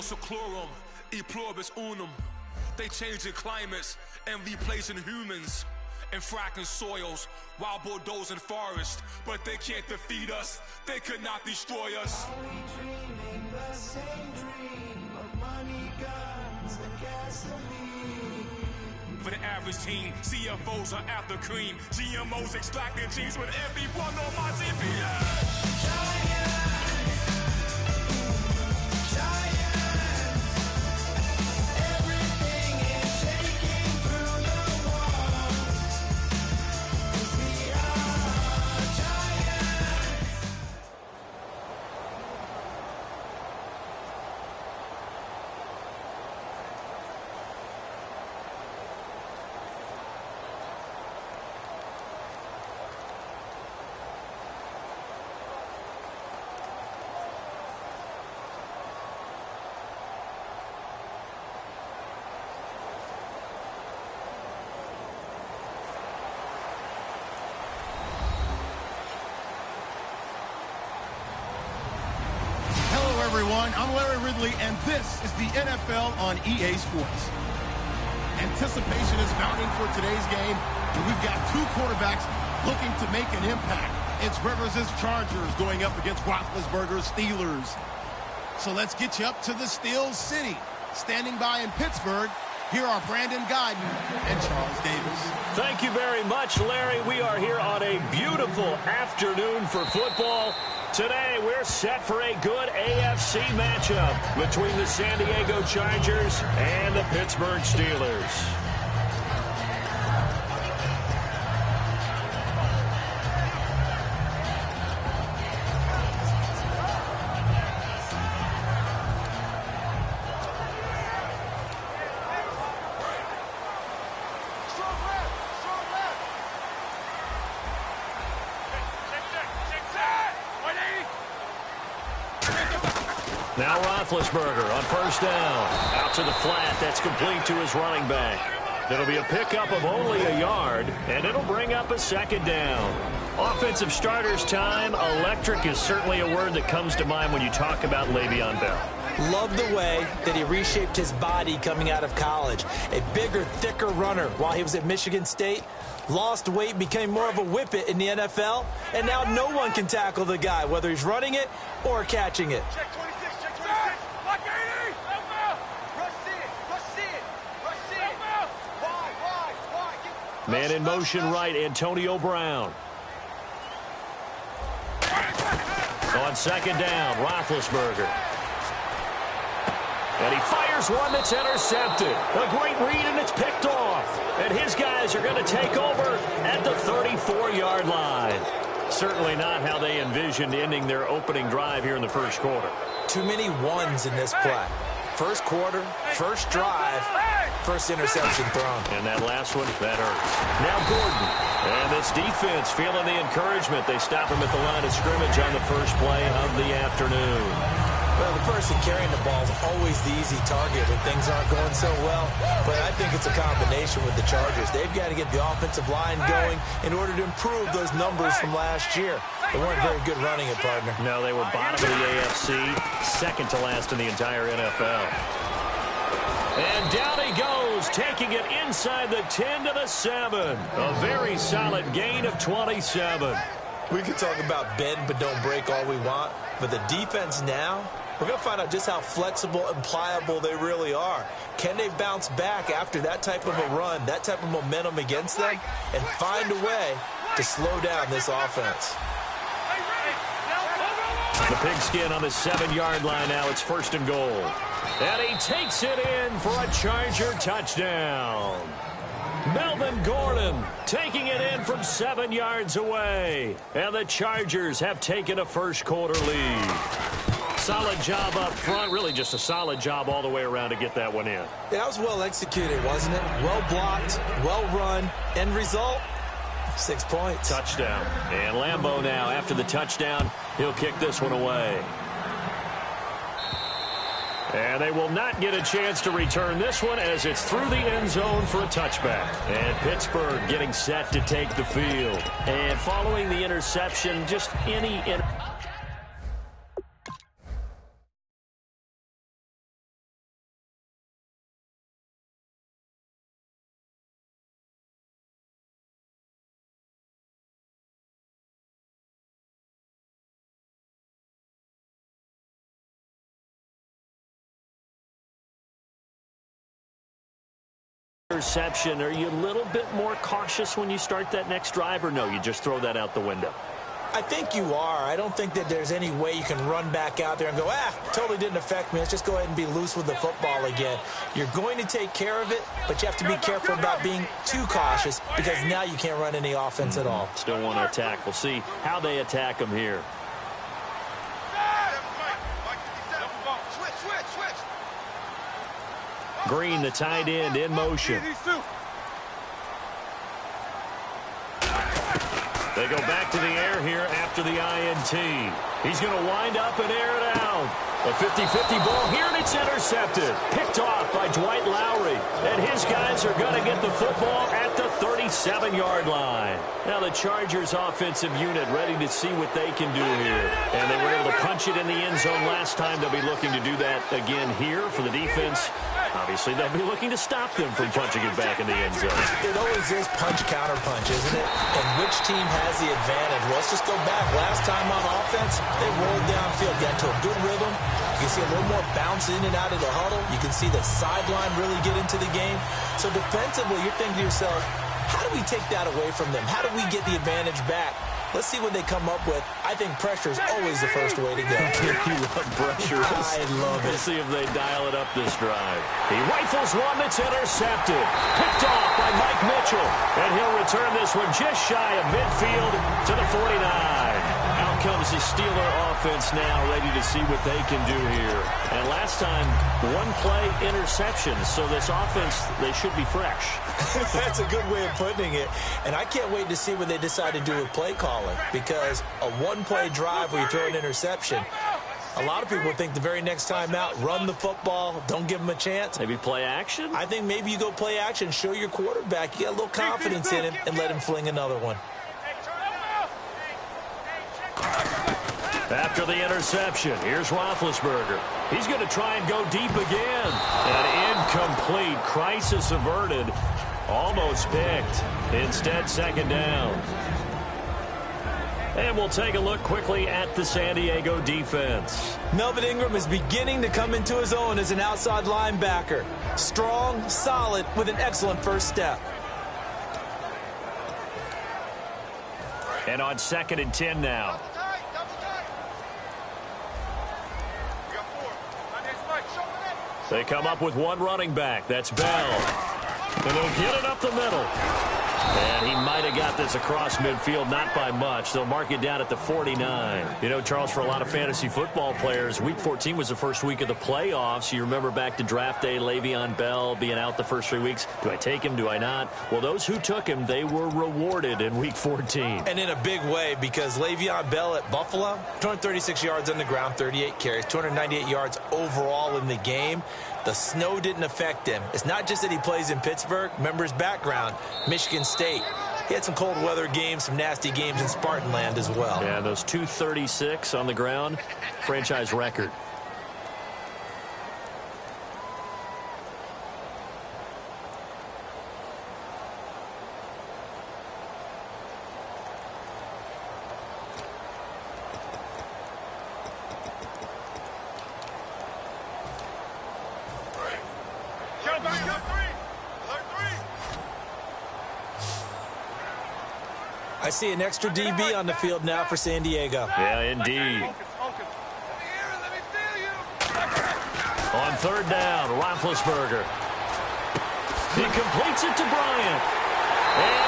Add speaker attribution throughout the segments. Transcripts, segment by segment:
Speaker 1: seclorum, e pluribus unum. They changing climates and replacing humans and fracking soils while bulldozing forests. But they can't defeat us. They could not destroy us.
Speaker 2: Are we dreaming the same dream of money, guns, and gasoline?
Speaker 1: For the average team, CFOs are after cream. GMOs extracting genes with everyone on my TPS.
Speaker 3: Everyone, I'm Larry Ridley, and this is the NFL on EA Sports. Anticipation is mounting for today's game, and we've got two quarterbacks looking to make an impact. It's Rivers' Chargers going up against Roethlisberger's Steelers. So let's get you up to the Steel City. Standing by in Pittsburgh, here are Brandon Guyton and Charles Davis.
Speaker 4: Thank you very much, Larry. We are here on a beautiful afternoon for football. Today, we're set for a good AFC matchup between the San Diego Chargers and the Pittsburgh Steelers. Now Roethlisberger on first down. Out to the flat. That's complete to his running back. It'll be a pickup of only a yard, and it'll bring up a second down. Offensive starters time. Electric is certainly a word that comes to mind when you talk about Le'Veon Bell.
Speaker 5: Love the way that he reshaped his body coming out of college. A bigger, thicker runner while he was at Michigan State. Lost weight, became more of a whippet in the NFL, and now no one can tackle the guy, whether he's running it or catching it.
Speaker 6: Check 26, check 26. Lock 80. Rush it, rush it, rush it. Wide.
Speaker 4: Man in motion right, Antonio Brown. On second down, Roethlisberger. And he fires one that's intercepted. A great read, and it's picked off. And his guys are going to take over at the 34-yard line. Certainly not how they envisioned ending their opening drive here in the first quarter.
Speaker 5: Too many ones in this play. First quarter, first drive, first interception thrown.
Speaker 4: And that last one, that hurts. Now Gordon. And this defense feeling the encouragement. They stop him at the line of scrimmage on the first play of the afternoon.
Speaker 5: Well, the person carrying the ball is always the easy target when things aren't going so well. But I think it's a combination with the Chargers. They've got to get the offensive line going in order to improve those numbers from last year. They weren't very good running it, partner.
Speaker 4: No, they were bottom of the AFC, second to last in the entire NFL. And down he goes, taking it inside the 10 to the 7. A very solid gain of 27.
Speaker 5: We can talk about bend but don't break all we want, but the defense now, we're going to find out just how flexible and pliable they really are. Can they bounce back after that type of a run, that type of momentum against them, and find a way to slow down this offense?
Speaker 4: The pigskin on the 7-yard line now. It's first and goal. And he takes it in for a Charger touchdown. Melvin Gordon taking it in from 7 yards away. And the Chargers have taken a first quarter lead. Solid job up front. Really just a solid job all the way around to get that one in.
Speaker 5: Yeah, that was well executed, wasn't it? Well blocked, well run. End result, 6 points.
Speaker 4: Touchdown. And Lambeau now, after the touchdown, he'll kick this one away. And they will not get a chance to return this one as it's through the end zone for a touchback. And Pittsburgh getting set to take the field. And following the interception, just any interception. Are you a little bit more cautious when you start that next drive, or no, you just throw that out the window?
Speaker 5: I think you are. I don't think that there's any way you can run back out there and go, totally didn't affect me. Let's just go ahead and be loose with the football again. You're going to take care of it, but you have to be careful about being too cautious because now you can't run any offense at all.
Speaker 4: Still want to attack. We'll see how they attack them here. Green, the tight end, in motion. They go back to the air here after the INT. He's going to wind up and air it out. A 50-50 ball here, and it's intercepted. Picked off by Dwight Lowry. And his guys are going to get the football at the 37-yard line. Now the Chargers offensive unit ready to see what they can do here. And they were able to punch it in the end zone last time. They'll be looking to do that again here for the defense. Obviously, they'll be looking to stop them from punching it back in the end zone.
Speaker 5: It always is punch-counter-punch, isn't it? And which team has the advantage? Well, let's just go back. Last time on offense, they rolled downfield, got to a good rhythm. You can see a little more bounce in and out of the huddle. You can see the sideline really get into the game. So defensively, you're thinking to yourself, how do we take that away from them? How do we get the advantage back? Let's see what they come up with. I think pressure is always the first way to go.
Speaker 4: You love pressure.
Speaker 5: I love it.
Speaker 4: We'll see if they dial it up this drive. He rifles one that's intercepted. Picked off by Mike Mitchell. And he'll return this one just shy of midfield to the 49. Out comes the Steeler offense now, ready to see what they can do here. And last time, one play interception. So this offense, they should be fresh.
Speaker 5: That's a good way of putting it. And I can't wait to see what they decide to do with play calling, because a one-play drive where you throw an interception, a lot of people think the very next time out, run the football, don't give them a chance.
Speaker 4: Maybe play action?
Speaker 5: I think maybe you go play action, show your quarterback, you get a little confidence in him, and let him fling another one.
Speaker 4: After the interception, here's Roethlisberger. He's going to try and go deep again. An incomplete, crisis averted. Almost picked. Instead, second down. And we'll take a look quickly at the San Diego defense.
Speaker 5: Melvin Ingram is beginning to come into his own as an outside linebacker. Strong, solid, with an excellent first step.
Speaker 4: And on 2nd and 10 now. They come up with one running back. That's Bell. And they'll get it up the middle. And he might have got this across midfield, not by much. They'll mark it down at the 49. You know, Charles, for a lot of fantasy football players, Week 14 was the first week of the playoffs. You remember back to draft day, Le'Veon Bell being out the first 3 weeks. Do I take him? Do I not? Well, those who took him, they were rewarded in Week 14.
Speaker 5: And in a big way, because Le'Veon Bell at Buffalo, 236 yards on the ground, 38 carries, 298 yards overall in the game. The snow didn't affect him. It's not just that he plays in Pittsburgh. Remember his background, Michigan State. He had some cold weather games, some nasty games in Spartanland as well.
Speaker 4: Yeah, those 236 on the ground, franchise record.
Speaker 5: I see an extra DB on the field now for San Diego.
Speaker 4: Yeah, indeed. On 3rd down, Roethlisberger. He completes it to Bryant. And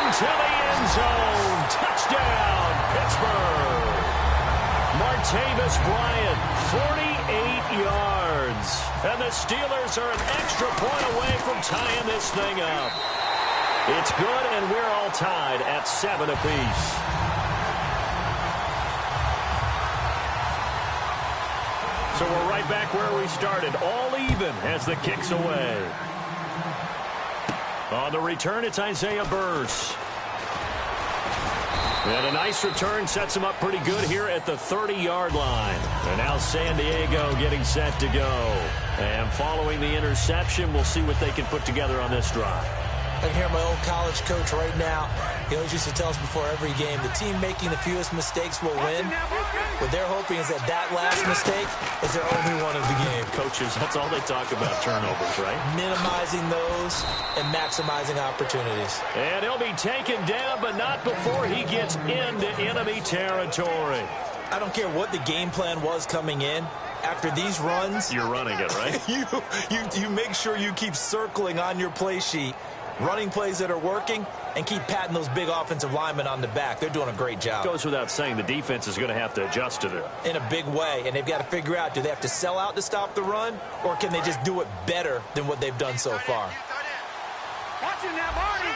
Speaker 4: into the end zone. Touchdown, Pittsburgh. Martavis Bryant, 48 yards. And the Steelers are an extra point away from tying this thing up. It's good, and we're all tied at 7 apiece. So we're right back where we started, all even as the kick's away. On the return, it's Isaiah Burse. And a nice return sets him up pretty good here at the 30-yard line. And now San Diego getting set to go. And following the interception, we'll see what they can put together on this drive.
Speaker 5: I can hear my old college coach right now. He always used to tell us before every game, the team making the fewest mistakes will win. What they're hoping is that last mistake is their only one of the game.
Speaker 4: Coaches, that's all they talk about, turnovers, right?
Speaker 5: Minimizing those and maximizing opportunities.
Speaker 4: And he'll be taken down, but not before he gets into enemy territory.
Speaker 5: I don't care what the game plan was coming in. After these runs,
Speaker 4: you're running it, right?
Speaker 5: you make sure you keep circling on your play sheet, running plays that are working, and keep patting those big offensive linemen on the back. They're doing a great job.
Speaker 4: Goes without saying the defense is going to have to adjust to this.
Speaker 5: In a big way, and they've got to figure out, do they have to sell out to stop the run, or can they just do it better than what they've done so far?
Speaker 6: Watching that, Barney.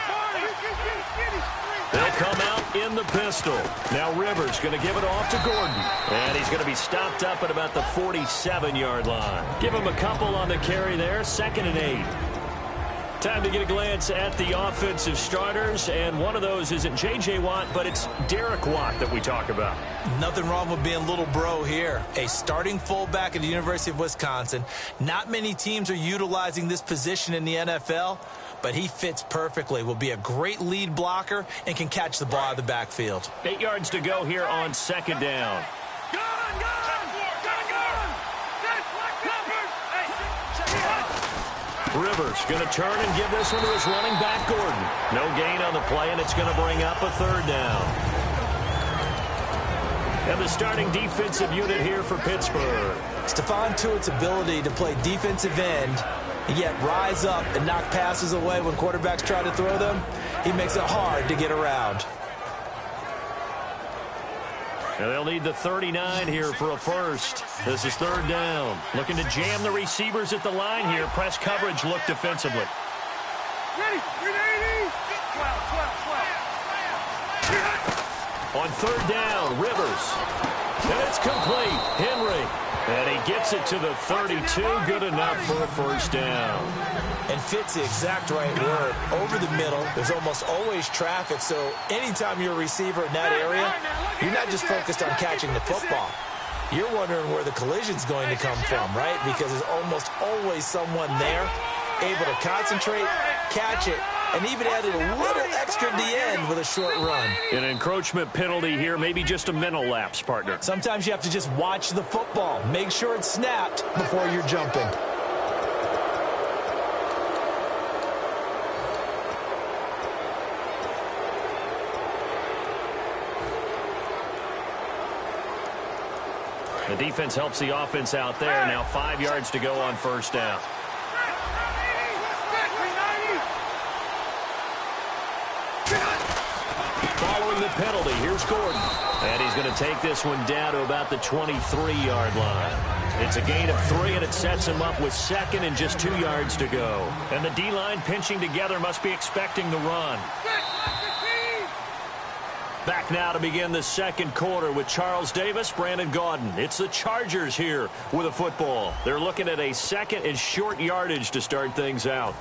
Speaker 4: They'll come out in the pistol. Now Rivers going to give it off to Gordon. And he's going to be stopped up at about the 47-yard line. Give him a couple on the carry there. 2nd and 8. Time to get a glance at the offensive starters. And one of those isn't J.J. Watt, but it's Derek Watt that we talk about.
Speaker 5: Nothing wrong with being little bro here. A starting fullback at the University of Wisconsin. Not many teams are utilizing this position in the NFL, but he fits perfectly, will be a great lead blocker, and can catch the ball out of the backfield.
Speaker 4: 8 yards to go here on 2nd down. Rivers going to turn and give this one to his running back, Gordon. No gain on the play, and it's going to bring up a 3rd down. And the starting defensive unit here for Pittsburgh.
Speaker 5: Stephon Tuitt's ability to play defensive end, yet rise up and knock passes away when quarterbacks try to throw them, he makes it hard to get around.
Speaker 4: And they'll need the 39 here for a first. This is 3rd down. Looking to jam the receivers at the line here. Press coverage look defensively.
Speaker 6: Ready, 380. 12.
Speaker 4: On 3rd down, Rivers. And it's complete. Henry. And he gets it to the 32. Good enough for a first down.
Speaker 5: And fits the exact right word. Over the middle, there's almost always traffic, so anytime you're a receiver in that area, you're not just focused on catching the football. You're wondering where the collision's going to come from, right? Because there's almost always someone there able to concentrate, catch it, and even added a little extra at the end with a short run.
Speaker 4: An encroachment penalty here, maybe just a mental lapse, partner.
Speaker 5: Sometimes you have to just watch the football. Make sure it's snapped before you're jumping.
Speaker 4: The defense helps the offense out there. Now 5 yards to go on 1st down. Following the penalty, here's Gordon. And he's going to take this one down to about the 23-yard line. It's a gain of 3, and it sets him up with 2nd and just 2 yards to go. And the D-line pinching together must be expecting the run. Back now to begin the 2nd quarter with Charles Davis, Brandon Gaudin. It's the Chargers here with a football. They're looking at a 2nd and short yardage to start things out.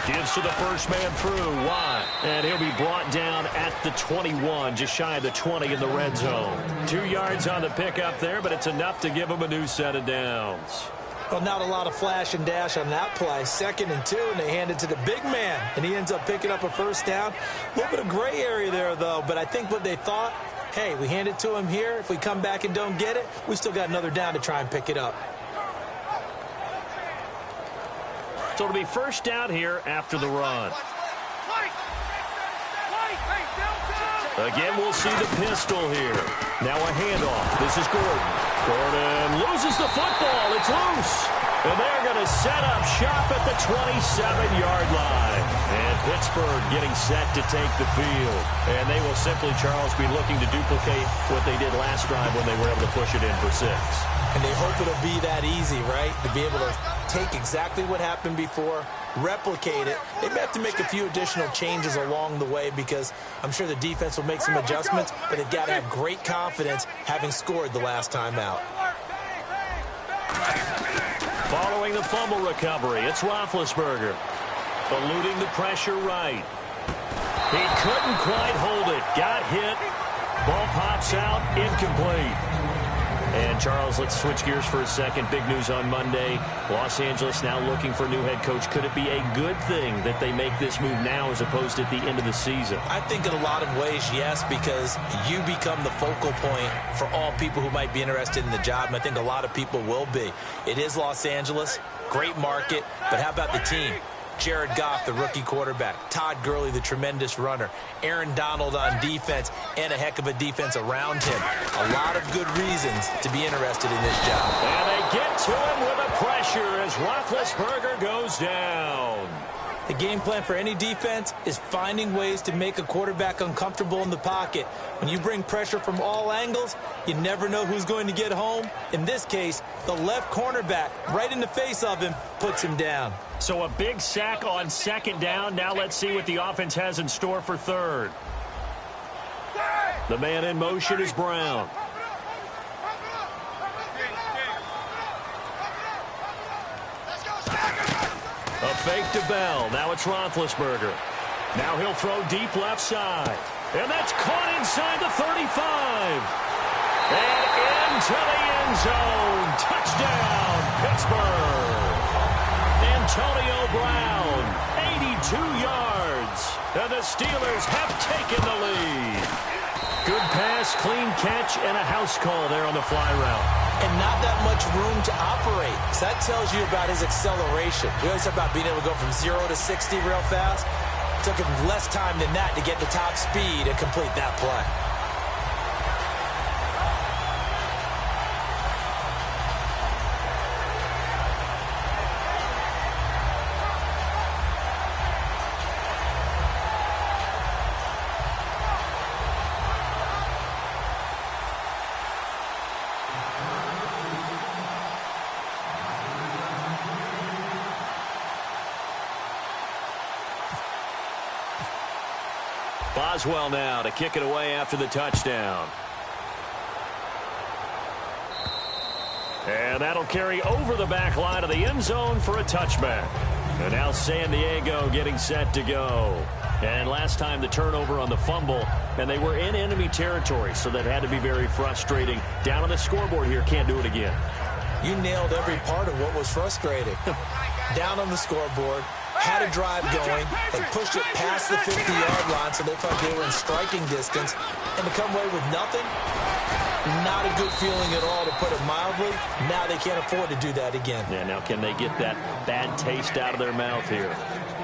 Speaker 4: Gives to the first man through, Watt. And he'll be brought down at the 21, just shy of the 20 in the red zone. 2 yards on the pickup there, but it's enough to give him a new set of downs.
Speaker 5: Well, not a lot of flash and dash on that play. 2nd and 2, and they hand it to the big man, and he ends up picking up a first down. A little bit of gray area there, though, but I think what they thought, hey, we hand it to him here. If we come back and don't get it, we still got another down to try and pick it up.
Speaker 4: So it'll be first down here after the run. Again, we'll see the pistol here. Now a handoff. This is Gordon. Gordon loses the football. It's loose. And they're going to set up shop at the 27-yard line. And Pittsburgh getting set to take the field. And they will simply, Charles, be looking to duplicate what they did last drive when they were able to push it in for 6.
Speaker 5: And they hope it'll be that easy, right? To be able to take exactly what happened before, replicate it. They may have to make a few additional changes along the way because I'm sure the defense will make some adjustments, but they've got to have great confidence having scored the last time out.
Speaker 4: Following the fumble recovery, it's Roethlisberger. Eluding the pressure right. He couldn't quite hold it. Got hit. Ball pops out, incomplete. And, Charles, let's switch gears for a second. Big news on Monday. Los Angeles now looking for a new head coach. Could it be a good thing that they make this move now as opposed to at the end of the season?
Speaker 5: I think in a lot of ways, yes, because you become the focal point for all people who might be interested in the job, and I think a lot of people will be. It is Los Angeles, great market, but how about the team? Jared Goff, the rookie quarterback. Todd Gurley, the tremendous runner. Aaron Donald on defense, and a heck of a defense around him. A lot of good reasons to be interested in this job.
Speaker 4: And they get to him with the pressure as Roethlisberger goes down.
Speaker 5: The game plan for any defense is finding ways to make a quarterback uncomfortable in the pocket. When you bring pressure from all angles, you never know who's going to get home. In this case, the left cornerback, right in the face of him, puts him down.
Speaker 4: So a big sack on second down. Now let's see what the offense has in store for third. The man in motion is Brown. A fake to Bell. Now it's Roethlisberger. Now he'll throw deep left side. And that's caught inside the 35. And into the end zone. Touchdown, Pittsburgh. Antonio Brown, 82 yards. And the Steelers have taken the lead. Good pass, clean catch, and a house call there on the fly route.
Speaker 5: And not that much room to operate. So that tells you about his acceleration. We always talk about being able to go from 0 to 60 real fast. It took him less time than that to get the top speed and complete that play.
Speaker 4: Boswell now to kick it away after the touchdown. And that'll carry over the back line of the end zone for a touchback. And now San Diego getting set to go. And last time the turnover on the fumble, and they were in enemy territory, so that had to be very frustrating. Down on the scoreboard here, can't do it again.
Speaker 5: You nailed every part of what was frustrating. Down on the scoreboard, had a drive going, and pushed it past the 50-yard line so they thought they were in striking distance, and to come away with nothing, not a good feeling at all, to put it mildly. Now they can't afford to do that again.
Speaker 4: Yeah, now can they get that bad taste out of their mouth here?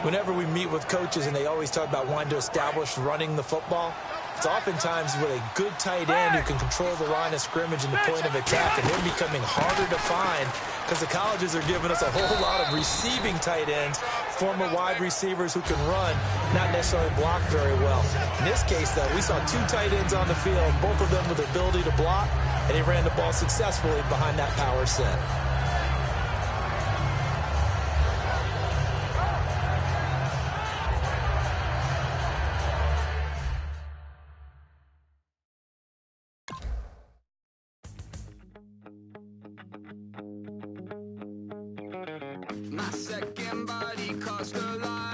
Speaker 5: Whenever we meet with coaches and they always talk about wanting to establish running the football, it's oftentimes with a good tight end who can control the line of scrimmage and the point of attack, and they're becoming harder to find because the colleges are giving us a whole lot of receiving tight ends, former wide receivers who can run, not necessarily block very well. In this case, though, we saw two tight ends on the field, both of them with the ability to block, and he ran the ball successfully behind that power set.
Speaker 2: My second body cost a lot.